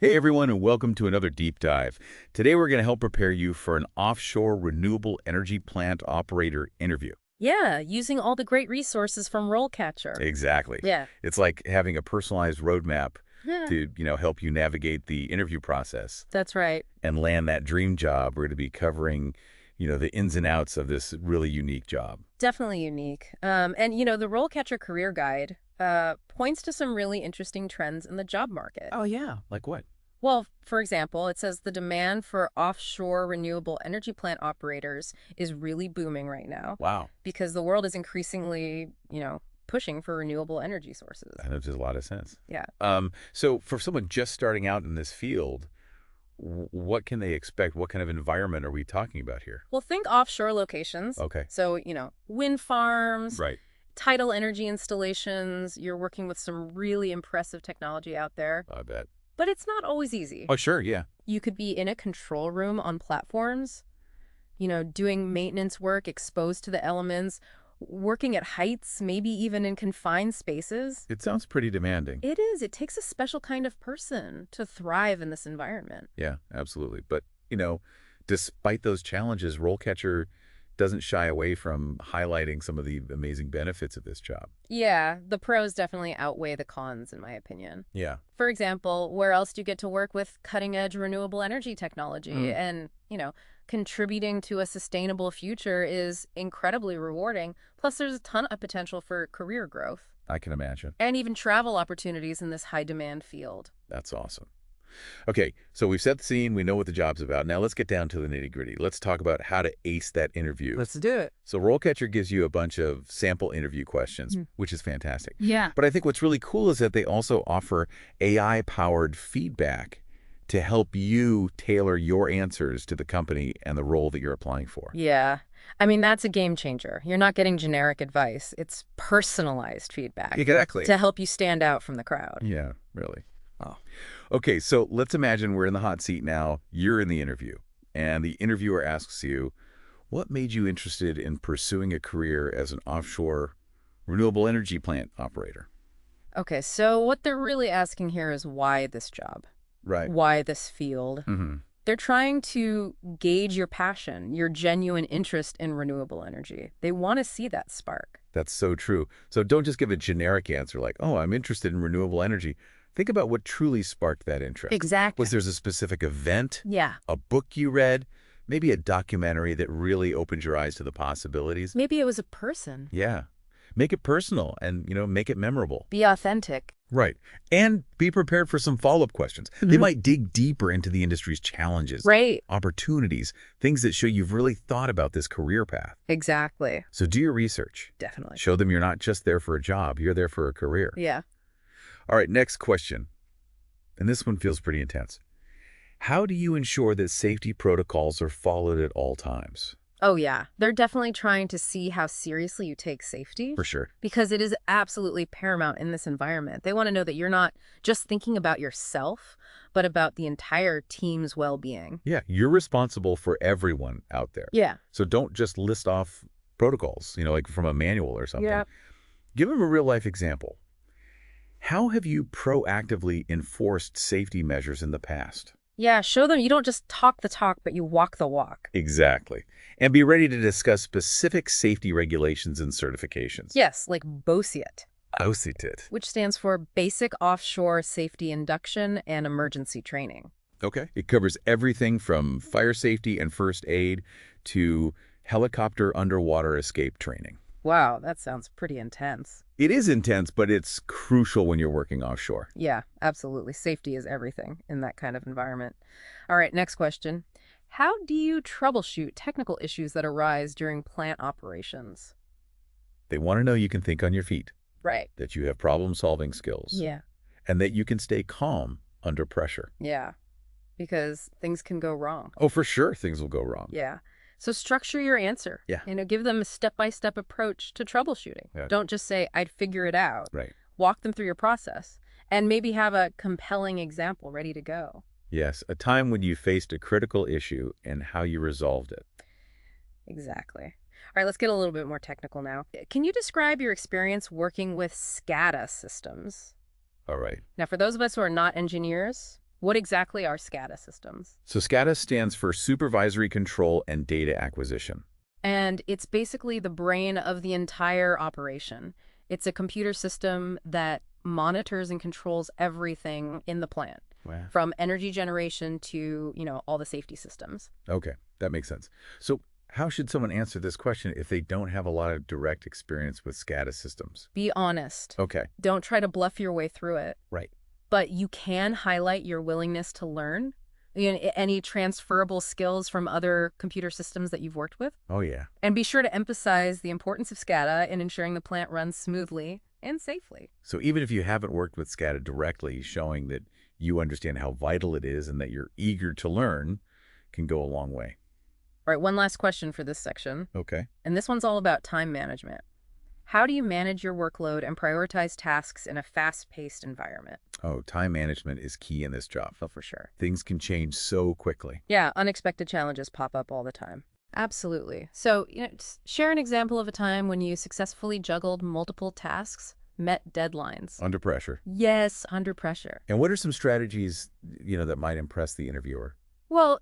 Hey everyone, and welcome to another deep dive. Today we're going to help prepare you for an offshore renewable energy plant operator interview. Yeah, using all the great resources from RoleCatcher. Exactly. Yeah. It's like having a personalized roadmap Yeah, to, help you navigate the interview process that's right. and land that dream job. We're going to be covering, the ins and outs of this really unique job. Definitely unique. And the RoleCatcher Career Guide points to some really interesting trends in the job market. Oh yeah, like what? Well, for example, it says the demand for offshore renewable energy plant operators is really booming right now Wow, because the world is increasingly, pushing for renewable energy sources. that makes a lot of sense. Yeah. So for someone just starting out in this field, what can they expect? What kind of environment are we talking about here? Well, think offshore locations. Okay. So, wind farms, Right. tidal energy installations. You're working with some really impressive technology out there, I bet. but it's not always easy. Oh, sure. Yeah. You could be in a control room on platforms, doing maintenance work, exposed to the elements, working at heights, maybe even in confined spaces. It sounds pretty demanding. It is. It takes a special kind of person to thrive in this environment. Yeah, absolutely. But, despite those challenges, RoleCatcher doesn't shy away from highlighting some of the amazing benefits of this job. Yeah, the pros definitely outweigh the cons, in my opinion. Yeah. For example, where else do you get to work with cutting-edge renewable energy technology? Mm. And, contributing to a sustainable future is incredibly rewarding. Plus, there's a ton of potential for career growth I can imagine. and even travel opportunities in this high-demand field. That's awesome. Okay, so we've set the scene. We know what the job's about. Now let's get down to the nitty-gritty. Let's talk about how to ace that interview. Let's do it. So RoleCatcher gives you a bunch of sample interview questions, Mhm. which is fantastic. Yeah. But I think what's really cool is that they also offer AI-powered feedback to help you tailor your answers to the company and the role that you're applying for. Yeah. I mean, that's a game changer. You're not getting generic advice. It's personalized feedback Exactly. to help you stand out from the crowd. Yeah, really. Oh. Okay, so let's imagine we're in the hot seat now. You're in the interview, and the interviewer asks you, what made you interested in pursuing a career as an offshore renewable energy plant operator? Okay, so what they're really asking here is why this job? Right. Why this field? Mm-hmm. They're trying to gauge your passion, your genuine interest in renewable energy. They want to see that spark. That's so true. So don't just give a generic answer like, oh, I'm interested in renewable energy. Think about what truly sparked that interest. Exactly. Was there a specific event, Yeah. a book you read, maybe a documentary that really opened your eyes to the possibilities? Maybe it was a person. Yeah. Make it personal and, make it memorable. Be authentic. Right. And be prepared for some follow-up questions. They might dig deeper into the industry's challenges, Right. opportunities, things that show you've really thought about this career path. Exactly. So do your research. Definitely. Show them you're not just there for a job, you're there for a career. Yeah. All right, next question. And this one feels pretty intense. How do you ensure that safety protocols are followed at all times? Oh, yeah. They're definitely trying to see how seriously you take safety For sure. because it is absolutely paramount in this environment. They want to know that you're not just thinking about yourself, but about the entire team's well-being. Yeah, you're responsible for everyone out there. Yeah. So don't just list off protocols, like from a manual or something. Yeah. Give them a real-life example. How have you proactively enforced safety measures in the past? Yeah, show them you don't just talk the talk, but you walk the walk. Exactly. And be ready to discuss specific safety regulations and certifications. Yes, like BOSIT, OCTIT. which stands for Basic Offshore Safety Induction and Emergency Training. Okay. It covers everything from fire safety and first aid to helicopter underwater escape training. Wow, that sounds pretty intense. It is intense, but it's crucial when you're working offshore. Yeah, absolutely. Safety is everything in that kind of environment. All right, next question. How do you troubleshoot technical issues that arise during plant operations? They want to know you can think on your feet, Right. that you have problem-solving skills, Yeah. and that you can stay calm under pressure. Yeah. Because things can go wrong. Oh, for sure, things will go wrong. Yeah. So structure your answer. Yeah. Give them a step-by-step approach to troubleshooting. Yeah. Don't just say, I'd figure it out. Right. Walk them through your process and maybe have a compelling example ready to go. Yes, a time when you faced a critical issue and how you resolved it. Exactly. All right, let's get a little bit more technical now. Can you describe your experience working with SCADA systems? All right. Now, for those of us who are not engineers, What exactly are SCADA systems? So SCADA stands for Supervisory Control and Data Acquisition. And it's basically the brain of the entire operation. It's a computer system that monitors and controls everything in the plant, Wow. from energy generation to, all the safety systems. Okay, that makes sense. So how should someone answer this question if they don't have a lot of direct experience with SCADA systems? Be honest. Okay. Don't try to bluff your way through it. Right. But you can highlight your willingness to learn. Any transferable skills from other computer systems that you've worked with. Oh, yeah. And be sure to emphasize the importance of SCADA in ensuring the plant runs smoothly and safely. So even if you haven't worked with SCADA directly, showing that you understand how vital it is and that you're eager to learn can go a long way. All right, one last question for this section. Okay. And this one's all about time management. How do you manage your workload and prioritize tasks in a fast-paced environment? Oh, time management is key in this job. Oh, for sure. Things can change so quickly. Yeah, unexpected challenges pop up all the time. Absolutely. So, just share an example of a time when you successfully juggled multiple tasks, met deadlines. Under pressure. Yes, under pressure. And what are some strategies, that might impress the interviewer? Well,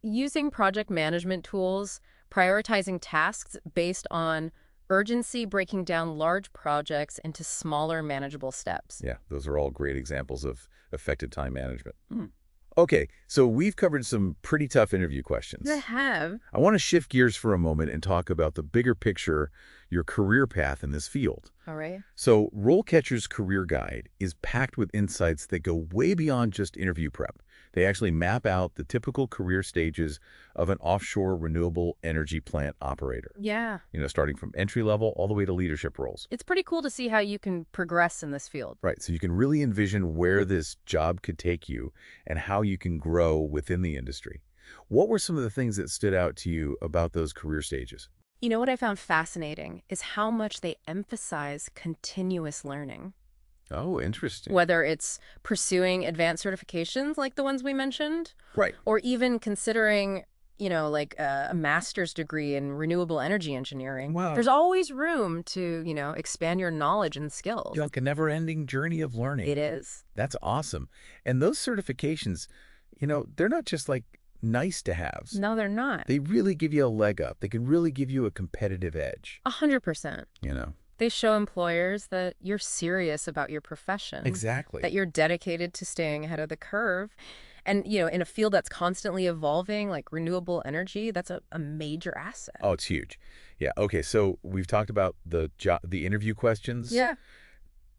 using project management tools, prioritizing tasks based on urgency, breaking down large projects into smaller, manageable steps. Yeah, those are all great examples of effective time management. Mm. Okay, so we've covered some pretty tough interview questions. I have. I want to shift gears for a moment and talk about the bigger picture, your career path in this field. All right. So RoleCatcher's Career Guide is packed with insights that go way beyond just interview prep. They actually map out the typical career stages of an offshore renewable energy plant operator. Yeah. Starting from entry level all the way to leadership roles. It's pretty cool to see how you can progress in this field. Right, so you can really envision where this job could take you and how you can grow within the industry. What were some of the things that stood out to you about those career stages? What I found fascinating is how much they emphasize continuous learning. Oh, interesting. Whether it's pursuing advanced certifications like the ones we mentioned, Right. or even considering, like a master's degree in renewable energy engineering. Wow. There's always room to, expand your knowledge and skills. Like a never-ending journey of learning. It is. That's awesome. And those certifications, they're not just like nice to haves. No, they're not. They really give you a leg up. They can really give you a competitive edge. 100%. They show employers that you're serious about your profession. Exactly. That you're dedicated to staying ahead of the curve. And, in a field that's constantly evolving, like renewable energy, that's a major asset. Oh, it's huge. Yeah. Okay. So we've talked about the interview questions. Yeah.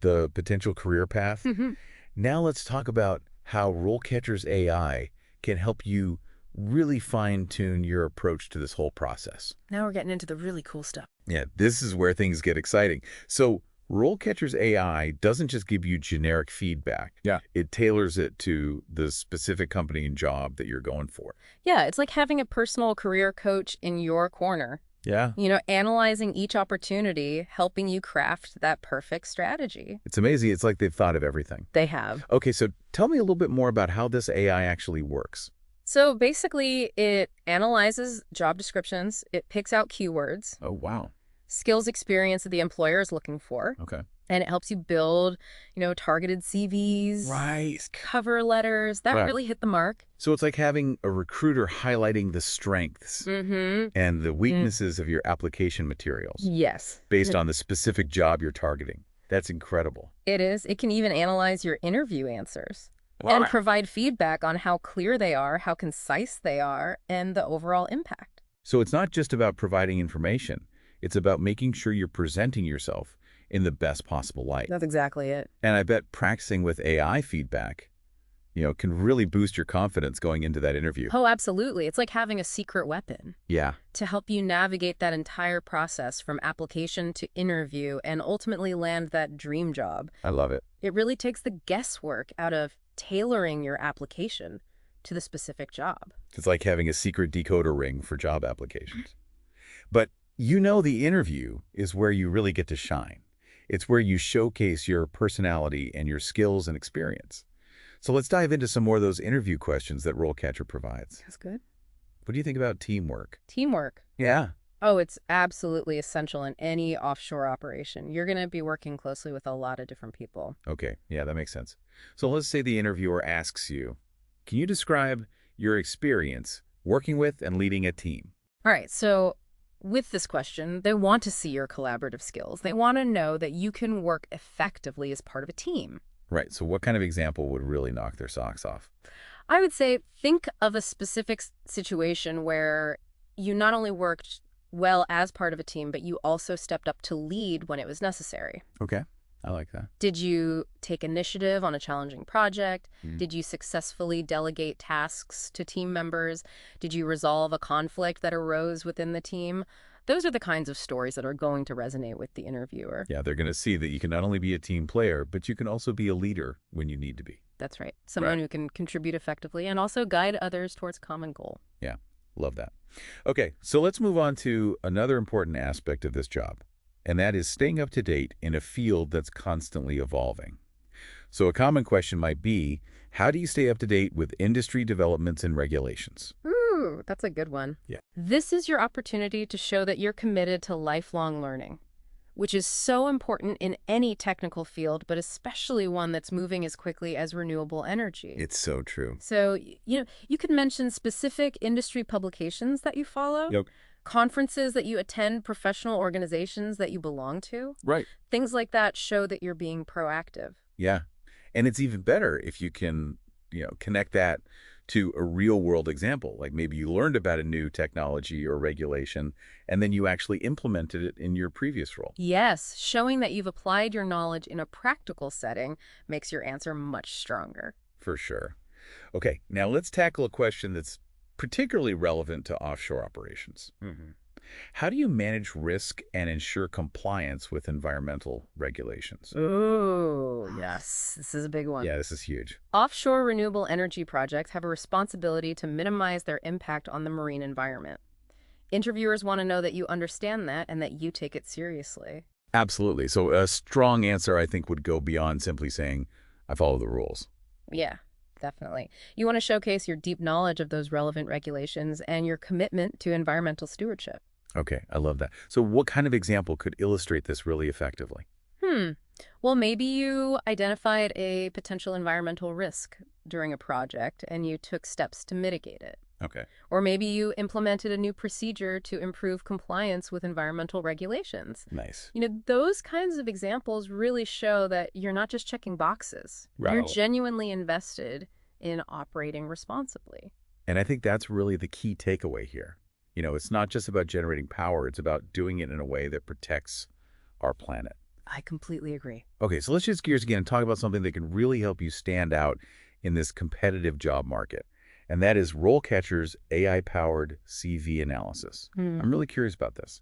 The potential career path. Mm-hmm. Now let's talk about how RoleCatcher's AI can help you really fine-tune your approach to this whole process. Now we're getting into the really cool stuff. Yeah, this is where things get exciting. So RoleCatcher's AI doesn't just give you generic feedback. Yeah. It tailors it to the specific company and job that you're going for. Yeah, it's like having a personal career coach in your corner. Yeah. Analyzing each opportunity, helping you craft that perfect strategy. It's amazing. It's like they've thought of everything. They have. Okay, so tell me a little bit more about how this AI actually works. So basically, it analyzes job descriptions, it picks out keywords, Oh, wow. skills experience that the employer is looking for, Okay. and it helps you build, targeted CVs, Right. cover letters that Right. really hit the mark. So it's like having a recruiter highlighting the strengths Mm-hmm. and the weaknesses of your application materials Yes. based on the specific job you're targeting. That's incredible. It is. It can even analyze your interview answers and provide feedback on how clear they are, how concise they are, and the overall impact. So it's not just about providing information. It's about making sure you're presenting yourself in the best possible light. That's exactly it. And I bet practicing with AI feedback, can really boost your confidence going into that interview. Oh, absolutely. It's like having a secret weapon Yeah. to help you navigate that entire process from application to interview and ultimately land that dream job. I love it. It really takes the guesswork out of tailoring your application to the specific job. It's like having a secret decoder ring for job applications. But the interview is where you really get to shine. It's where you showcase your personality and your skills and experience. So let's dive into some more of those interview questions that RoleCatcher provides. That's good. What do you think about teamwork? Teamwork. Yeah. Oh, it's absolutely essential in any offshore operation. You're going to be working closely with a lot of different people. Okay. Yeah, that makes sense. So let's say the interviewer asks you, Can you describe your experience working with and leading a team? All right, so with this question, they want to see your collaborative skills. They want to know that you can work effectively as part of a team. Right, so what kind of example would really knock their socks off? I would say think of a specific situation where you not only worked well as part of a team, but you also stepped up to lead when it was necessary. Okay, I like that. Did you take initiative on a challenging project? Mm. Did you successfully delegate tasks to team members? Did you resolve a conflict that arose within the team? Those are the kinds of stories that are going to resonate with the interviewer. Yeah, they're going to see that you can not only be a team player, but you can also be a leader when you need to be. That's right. Someone who can contribute effectively and also guide others towards a common goal. Yeah, love that. Okay, so let's move on to another important aspect of this job, and that is staying up to date in a field that's constantly evolving. So a common question might be, how do you stay up to date with industry developments and regulations? Ooh, that's a good one. Yeah. This is your opportunity to show that you're committed to lifelong learning, which is so important in any technical field, but especially one that's moving as quickly as renewable energy. It's so true. So, you could mention specific industry publications that you follow, Yep. conferences that you attend, professional organizations that you belong to. Right. Things like that show that you're being proactive. Yeah. And it's even better if you can, connect that to a real world example. Like maybe you learned about a new technology or regulation, and then you actually implemented it in your previous role. Yes, showing that you've applied your knowledge in a practical setting makes your answer much stronger. For sure. Okay, now let's tackle a question that's particularly relevant to offshore operations. How do you manage risk and ensure compliance with environmental regulations? Oh, yes. This is a big one. Yeah, this is huge. Offshore renewable energy projects have a responsibility to minimize their impact on the marine environment. Interviewers want to know that you understand that and that you take it seriously. Absolutely. So a strong answer, I think, would go beyond simply saying, I follow the rules. Yeah, definitely. You want to showcase your deep knowledge of those relevant regulations and your commitment to environmental stewardship. Okay, I love that. So what kind of example could illustrate this really effectively? Well, maybe you identified a potential environmental risk during a project and you took steps to mitigate it. Okay. Or maybe you implemented a new procedure to improve compliance with environmental regulations. Nice. Those kinds of examples really show that you're not just checking boxes. You're Right. genuinely invested in operating responsibly. And I think that's really the key takeaway here. It's not just about generating power, it's about doing it in a way that protects our planet. I completely agree. Okay, so let's shift gears again and talk about something that can really help you stand out in this competitive job market. And that is RoleCatcher's AI-powered CV analysis. I'm really curious about this.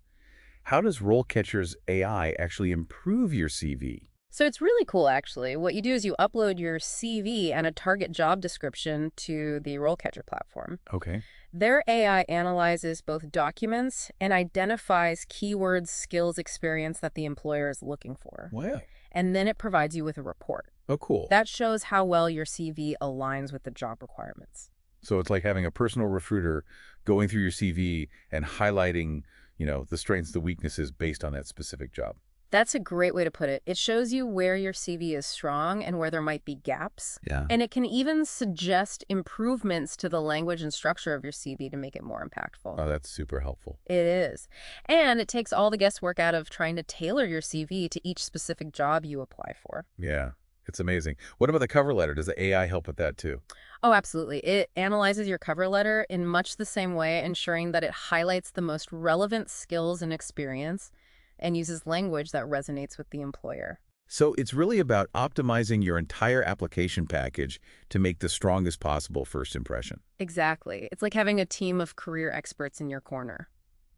How does RoleCatcher's AI actually improve your CV? So it's really cool, actually. What you do is you upload your CV and a target job description to the RoleCatcher platform. Okay. Their AI analyzes both documents and identifies keywords, skills, experience that the employer is looking for. Wow. And then it provides you with a report. Oh, cool. That shows how well your CV aligns with the job requirements. So it's like having a personal recruiter going through your CV and highlighting, the strengths, the weaknesses based on that specific job. That's a great way to put it. It shows you where your CV is strong and where there might be gaps. Yeah. And it can even suggest improvements to the language and structure of your CV to make it more impactful. Oh, that's super helpful. It is. And it takes all the guesswork out of trying to tailor your CV to each specific job you apply for. Yeah, it's amazing. What about the cover letter? Does the AI help with that too? Oh, absolutely. It analyzes your cover letter in much the same way, ensuring that it highlights the most relevant skills and experience and uses language that resonates with the employer. So it's really about optimizing your entire application package to make the strongest possible first impression. Exactly. It's like having a team of career experts in your corner.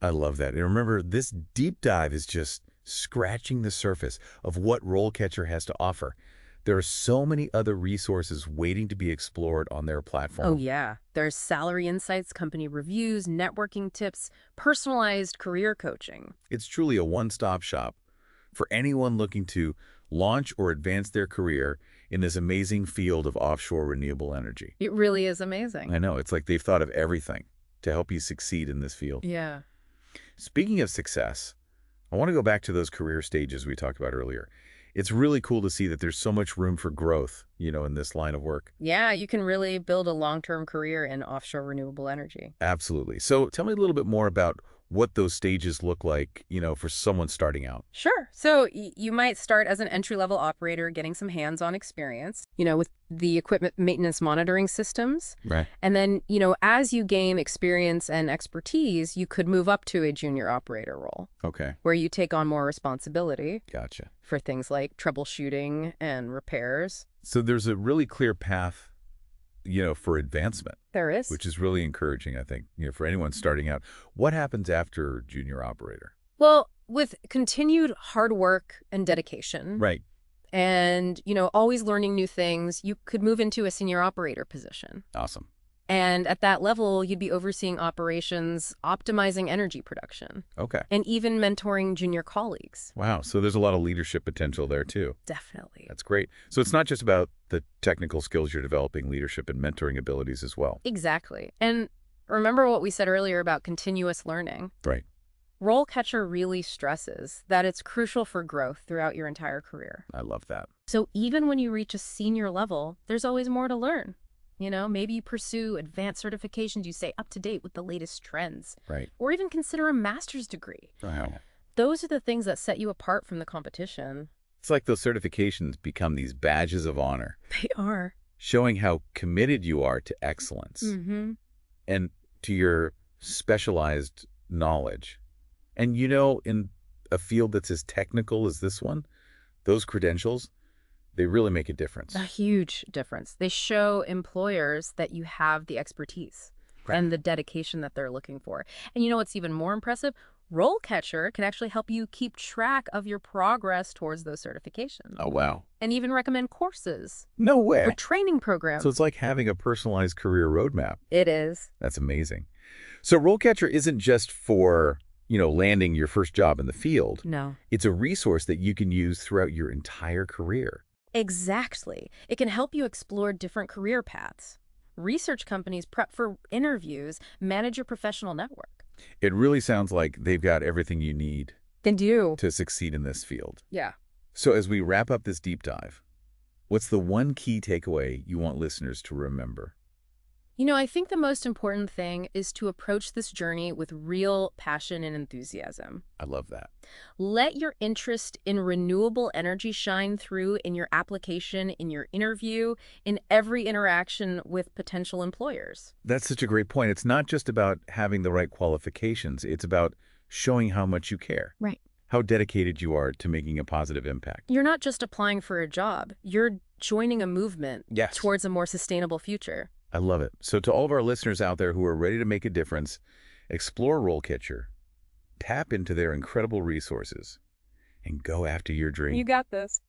I love that. And remember, this deep dive is just scratching the surface of what RoleCatcher has to offer. There are so many other resources waiting to be explored on their platform. Oh, yeah. There's salary insights, company reviews, networking tips, personalized career coaching. It's truly a one-stop shop for anyone looking to launch or advance their career in this amazing field of offshore renewable energy. It really is amazing. I know. It's like they've thought of everything to help you succeed in this field. Yeah. Speaking of success, I want to go back to those career stages we talked about earlier. It's really cool to see that there's so much room for growth, in this line of work. Yeah, you can really build a long-term career in offshore renewable energy. Absolutely. So tell me a little bit more about what those stages look like, for someone starting out. Sure. So you might start as an entry-level operator getting some hands-on experience, with the equipment maintenance monitoring systems. Right. And then, as you gain experience and expertise, you could move up to a junior operator role Okay. where you take on more responsibility Gotcha. for things like troubleshooting and repairs. So there's a really clear path, for advancement, There is. which is really encouraging, I think, for anyone starting out. What happens after junior operator? Well, with continued hard work and dedication, Right. and, always learning new things, you could move into a senior operator position. Awesome. And at that level, you'd be overseeing operations, optimizing energy production, Okay. and even mentoring junior colleagues. Wow. So there's a lot of leadership potential there, too. Definitely. That's great. So it's not just about the technical skills you're developing, leadership and mentoring abilities as well. Exactly. And remember what we said earlier about continuous learning? Right. RoleCatcher really stresses that it's crucial for growth throughout your entire career. I love that. So even when you reach a senior level, there's always more to learn. Maybe you pursue advanced certifications, you stay up to date with the latest trends, Right. or even consider a master's degree. Wow. Those are the things that set you apart from the competition. It's like those certifications become these badges of honor, They are. showing how committed you are to excellence Mm-hmm. and to your specialized knowledge. And in a field that's as technical as this one, those credentials, they really make a difference. A huge difference. They show employers that you have the expertise Right. and the dedication that they're looking for. And what's even more impressive? RoleCatcher can actually help you keep track of your progress towards those certifications Oh, wow. and even recommend courses No way. or training programs. So it's like having a personalized career roadmap. It is. That's amazing. So RoleCatcher isn't just for, landing your first job in the field. No. It's a resource that you can use throughout your entire career. Exactly. It can help you explore different career paths. Research companies prep for interviews, manage your professional network. It really sounds like they've got everything you need They do. to succeed in this field. Yeah. So as we wrap up this deep dive, what's the one key takeaway you want listeners to remember? I think the most important thing is to approach this journey with real passion and enthusiasm. I love that. Let your interest in renewable energy shine through in your application, in your interview, in every interaction with potential employers. That's such a great point. It's not just about having the right qualifications. It's about showing how much you care, Right. how dedicated you are to making a positive impact. You're not just applying for a job. You're joining a movement Yes. towards a more sustainable future. I love it. So to all of our listeners out there who are ready to make a difference, explore RoleCatcher, tap into their incredible resources, and go after your dream. got this.